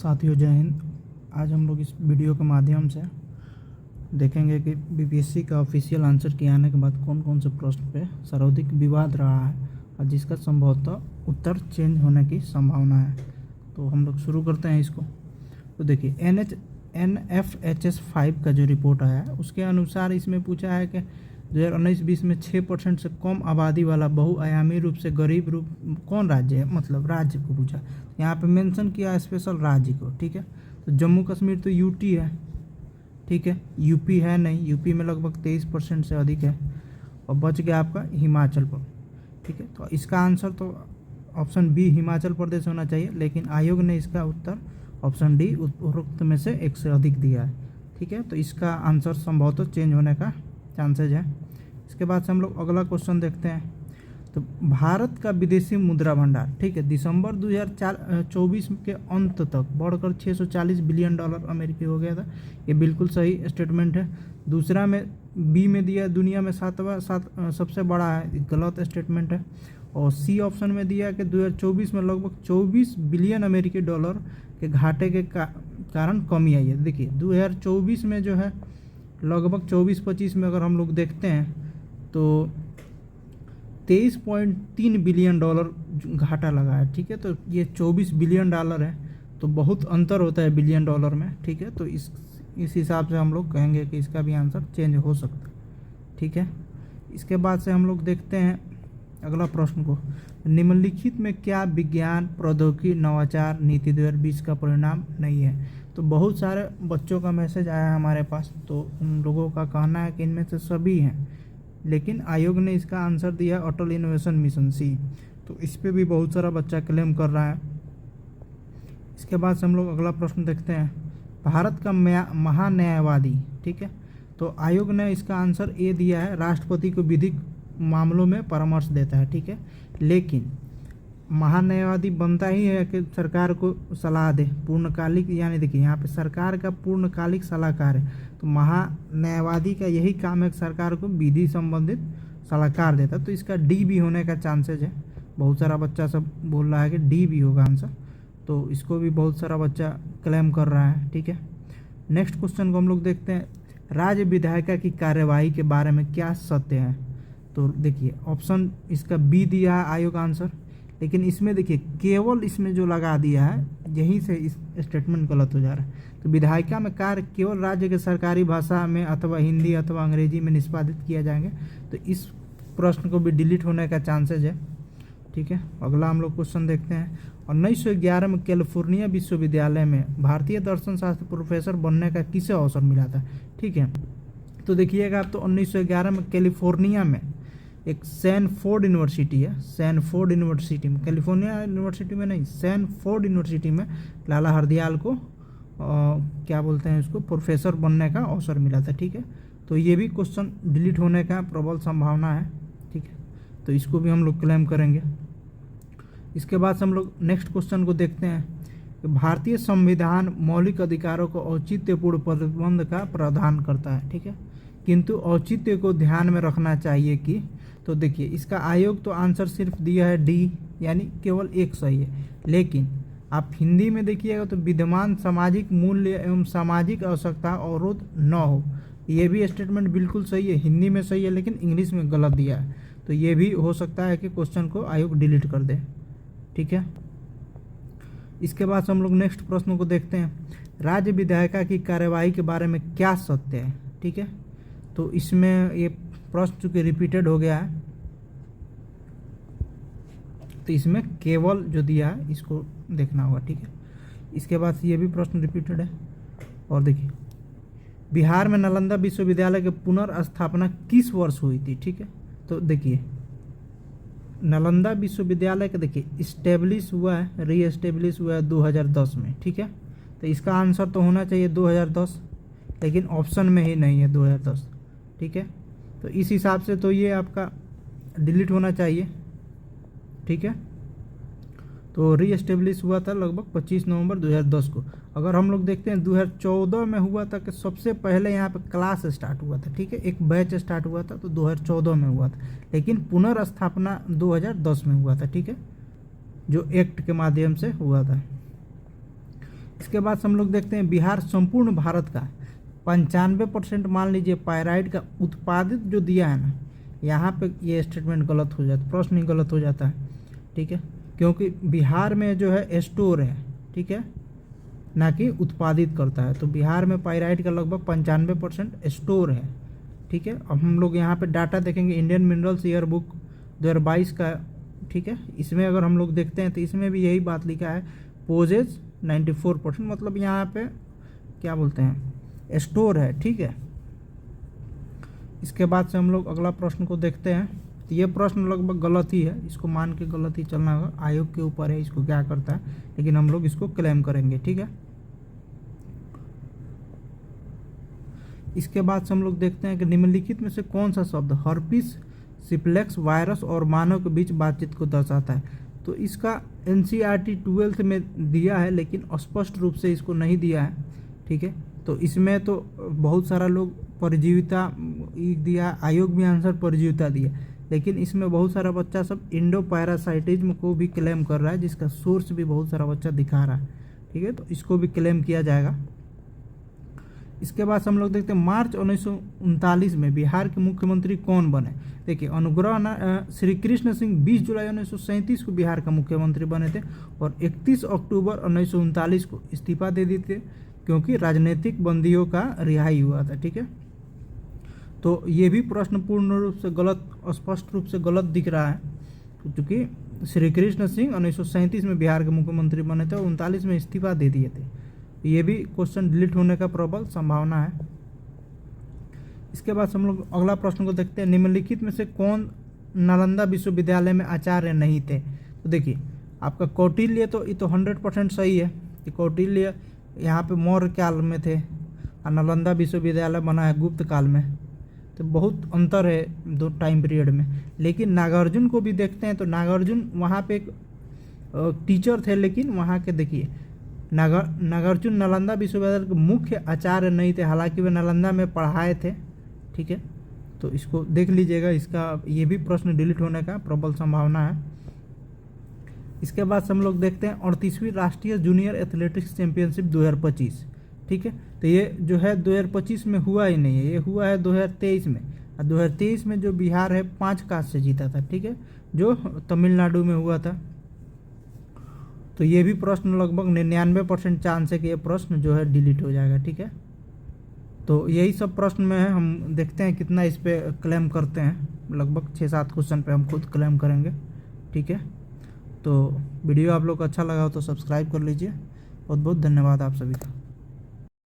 साथियों जय हिंद। आज हम लोग इस वीडियो के माध्यम से देखेंगे कि बीपीएससी का ऑफिशियल आंसर के आने के बाद कौन कौन से प्रश्न पे सर्वाधिक विवाद रहा है और जिसका संभवतः उत्तर चेंज होने की संभावना है। तो हम लोग शुरू करते हैं इसको। तो देखिए NFHS 5 का जो रिपोर्ट आया है उसके अनुसार इसमें पूछा है कि 2019-20 में 6% से कम आबादी वाला बहुआयामी रूप से गरीब रूप कौन राज्य है, मतलब राज्य को पूछा। यहाँ पे मेंशन किया स्पेशल राज्य को, ठीक है। तो जम्मू कश्मीर तो यूटी है, ठीक है, यूपी है नहीं, यूपी में लगभग 23% से अधिक है और बच गया आपका हिमाचल पर, ठीक है। तो इसका आंसर तो ऑप्शन बी हिमाचल प्रदेश होना चाहिए, लेकिन आयोग ने इसका उत्तर ऑप्शन डी उपरोक्त में से एक से अधिक दिया है, ठीक है। तो इसका आंसर संभवतः चेंज होने का चांसेज है। इसके बाद से हम लोग अगला क्वेश्चन देखते हैं। तो भारत का विदेशी मुद्रा भंडार, ठीक है, दिसंबर 2024 के अंत तक बढ़कर $640 बिलियन अमेरिकी हो गया था। ये बिल्कुल सही स्टेटमेंट है। दूसरा में बी में दिया दुनिया में सातवां सबसे बड़ा है, गलत स्टेटमेंट है। और सी ऑप्शन में दिया कि 2024 में लगभग 24 बिलियन अमेरिकी डॉलर के घाटे के कारण कमी आई है। देखिए 2024 में जो है लगभग 24-25 में अगर हम लोग देखते हैं तो 23.3 बिलियन डॉलर घाटा लगा है, ठीक है। तो ये 24 बिलियन डॉलर है, तो बहुत अंतर होता है बिलियन डॉलर में, ठीक है। तो इस हिसाब से हम लोग कहेंगे कि इसका भी आंसर चेंज हो सकता है, ठीक है। इसके बाद से हम लोग देखते हैं अगला प्रश्न को। निम्नलिखित में क्या विज्ञान प्रौद्योगिकी नवाचार नीति 2020 का परिणाम नहीं है। तो बहुत सारे बच्चों का मैसेज आया है हमारे पास, तो उन लोगों का कहना है कि इनमें से सभी हैं, लेकिन आयोग ने इसका आंसर दिया अटल इनोवेशन मिशन सी। तो इस पे भी बहुत सारा बच्चा क्लेम कर रहा है। इसके बाद से हम लोग अगला प्रश्न देखते हैं। भारत का महान्यायवादी, ठीक है, तो आयोग ने इसका आंसर ए दिया है, राष्ट्रपति को विधिक मामलों में परामर्श देता है, ठीक है। लेकिन महान्यायवादी बनता ही है कि सरकार को सलाह दे, पूर्णकालिक, यानी देखिए यहाँ पे सरकार का पूर्णकालिक सलाहकार है। तो महान्यायवादी का यही काम है कि सरकार को विधि संबंधित सलाहकार देता। तो इसका डी भी होने का चांसेज है। बहुत सारा बच्चा सब बोल रहा है कि डी भी होगा आंसर, तो इसको भी बहुत सारा बच्चा क्लेम कर रहा है, ठीक है। नेक्स्ट क्वेश्चन को हम लोग देखते हैं। राज्य विधायिका की कार्यवाही के बारे में क्या सत्य है। तो देखिए ऑप्शन इसका बी दिया है आयोग आंसर, लेकिन इसमें देखिए केवल इसमें जो लगा दिया है यहीं से इस स्टेटमेंट गलत हो जा रहा है। तो विधायिका में कार्य केवल राज्य के सरकारी भाषा में अथवा हिंदी अथवा अंग्रेजी में निष्पादित किया जाएंगे। तो इस प्रश्न को भी डिलीट होने का चांसेज है, ठीक है। अगला हम लोग क्वेश्चन देखते हैं। 1911 में कैलिफोर्निया विश्वविद्यालय में भारतीय दर्शन शास्त्र प्रोफेसर बनने का किसे अवसर मिला था, ठीक है। तो देखिएगा आप, तो 1911 में कैलिफोर्निया में एक सैनफोर्ड यूनिवर्सिटी है, सैनफोर्ड यूनिवर्सिटी में, कैलिफोर्निया यूनिवर्सिटी में नहीं, सैनफोर्ड यूनिवर्सिटी में लाला हरदयाल को क्या बोलते हैं उसको, प्रोफेसर बनने का अवसर मिला था, ठीक है। तो ये भी क्वेश्चन डिलीट होने का प्रबल संभावना है, ठीक है। तो इसको भी हम लोग क्लेम करेंगे। इसके बाद से हम लोग नेक्स्ट क्वेश्चन को देखते हैं कि भारतीय संविधान मौलिक अधिकारों को औचित्यपूर्ण प्रतिबंध का प्रावधान करता है, ठीक है, किंतु औचित्य को ध्यान में रखना चाहिए कि, तो देखिए इसका आयोग तो आंसर सिर्फ दिया है डी, यानी केवल एक सही है। लेकिन आप हिंदी में देखिएगा तो विद्यमान सामाजिक मूल्य एवं सामाजिक आवश्यकता अवरोध न हो, ये भी स्टेटमेंट बिल्कुल सही है, हिंदी में सही है, लेकिन इंग्लिश में गलत दिया है। तो ये भी हो सकता है कि क्वेश्चन को आयोग डिलीट कर दे, ठीक है। इसके बाद हम लोग नेक्स्ट प्रश्न को देखते हैं। राज्य विधायिका की कार्यवाही के बारे में क्या सत्य है, ठीक है। तो इसमें ये प्रश्न चूंकि रिपीटेड हो गया है, तो इसमें केवल जो दिया है इसको देखना होगा, ठीक है। इसके बाद ये भी प्रश्न रिपीटेड है। और देखिए बिहार में नालंदा विश्वविद्यालय के पुनर्स्थापना किस वर्ष हुई थी, ठीक है। तो देखिए नालंदा विश्वविद्यालय का देखिए इस्टेब्लिश हुआ है, रीएस्टेब्लिश हुआ है 2010 में, ठीक है। तो इसका आंसर तो होना चाहिए 2010, लेकिन ऑप्शन में ही नहीं है 2010, ठीक है। तो इस हिसाब से तो ये आपका डिलीट होना चाहिए, ठीक है। तो रीएस्टेब्लिश हुआ था लगभग 25 नवंबर 2010 को। अगर हम लोग देखते हैं 2014 में हुआ था कि सबसे पहले यहाँ पे क्लास स्टार्ट हुआ था, ठीक है, एक बैच स्टार्ट हुआ था, तो 2014 में हुआ था, लेकिन पुनर्स्थापना 2010 में हुआ था, ठीक है, जो एक्ट के माध्यम से हुआ था। इसके बाद से हम लोग देखते हैं बिहार संपूर्ण भारत का 95% मान लीजिए पायराइट का उत्पादित जो दिया है ना, यहाँ पे ये स्टेटमेंट गलत हो जाता है, प्रश्न ही गलत हो जाता है, ठीक है, क्योंकि बिहार में जो है स्टोर है, ठीक है, ना कि उत्पादित करता है। तो बिहार में पायराइट का लगभग 95% स्टोर है, ठीक है। अब हम लोग यहाँ पे डाटा देखेंगे इंडियन मिनरल्स ईयर बुक 2022 का, ठीक है। इसमें अगर हम लोग देखते हैं तो इसमें भी यही बात लिखा है, पोजेज 94%, मतलब यहाँ पे क्या बोलते हैं, स्टोर है, ठीक है। इसके बाद से हम लोग अगला प्रश्न को देखते हैं। तो ये प्रश्न लगभग गलत ही है, इसको मान के गलत ही चलना होगा, आयोग के ऊपर है इसको क्या करता है, लेकिन हम लोग इसको क्लेम करेंगे, ठीक है। इसके बाद से हम लोग देखते हैं कि निम्नलिखित में से कौन सा शब्द हर्पिस सिप्लेक्स वायरस और मानव के बीच बातचीत को दर्शाता है। तो इसका NCERT 12th में दिया है, लेकिन स्पष्ट रूप से इसको नहीं दिया है, ठीक है। तो इसमें तो बहुत सारा लोग परजीविता दिया, आयोग भी आंसर परजीविता दिया, लेकिन इसमें बहुत सारा बच्चा सब इंडो पैरासाइटिज्म को भी क्लेम कर रहा है, जिसका सोर्स भी बहुत सारा बच्चा दिखा रहा है, ठीक है। तो इसको भी क्लेम किया जाएगा। इसके बाद हम लोग देखते हैं मार्च 1939 में बिहार के मुख्यमंत्री कौन बने। देखिए अनुग्रह श्री कृष्ण सिंह 20 जुलाई 1937 को बिहार का मुख्यमंत्री बने थे और 31 अक्टूबर 1939 को इस्तीफा दे दिए थे, क्योंकि राजनीतिक बंदियों का रिहाई हुआ था, ठीक है। तो ये भी प्रश्न पूर्ण रूप से गलत, स्पष्ट रूप से गलत दिख रहा है, क्योंकि श्री कृष्ण सिंह 1937 में बिहार के मुख्यमंत्री बने थे और 39 में इस्तीफा दे दिए थे। ये भी क्वेश्चन डिलीट होने का प्रबल संभावना है। इसके बाद हम लोग अगला प्रश्न को देखते हैं, निम्नलिखित में से कौन नालंदा विश्वविद्यालय में आचार्य नहीं थे। तो देखिए आपका कौटिल्य, तो ये तो 100% सही है कि कौटिल्य यहाँ पे मौर्य काल में थे और नालंदा विश्वविद्यालय बना है गुप्त काल में, तो बहुत अंतर है दो टाइम पीरियड में। लेकिन नागार्जुन को भी देखते हैं तो नागार्जुन वहाँ पे एक टीचर थे, लेकिन वहाँ के देखिए नागार्जुन नालंदा विश्वविद्यालय के मुख्य आचार्य नहीं थे, हालांकि वे नालंदा में पढ़ाए थे, ठीक है। तो इसको देख लीजिएगा, इसका ये भी प्रश्न डिलीट होने का प्रबल संभावना है। इसके बाद हम लोग देखते हैं 38वीं राष्ट्रीय जूनियर एथलेटिक्स चैंपियनशिप 2025, ठीक है। तो ये जो है 2025 में हुआ ही नहीं है, ये हुआ है 2023 में, और 2023 में जो बिहार है 5 कांस्य से जीता था, ठीक है, जो तमिलनाडु में हुआ था। तो ये भी प्रश्न लगभग 99% चांस है कि ये प्रश्न जो है डिलीट हो जाएगा, ठीक है। तो यही सब प्रश्न में है, हम देखते हैं कितना इस पे क्लेम करते हैं, लगभग 6-7 क्वेश्चन पे हम खुद क्लेम करेंगे, ठीक है। तो वीडियो आप लोग को अच्छा लगा हो तो सब्सक्राइब कर लीजिए। बहुत बहुत धन्यवाद आप सभी का।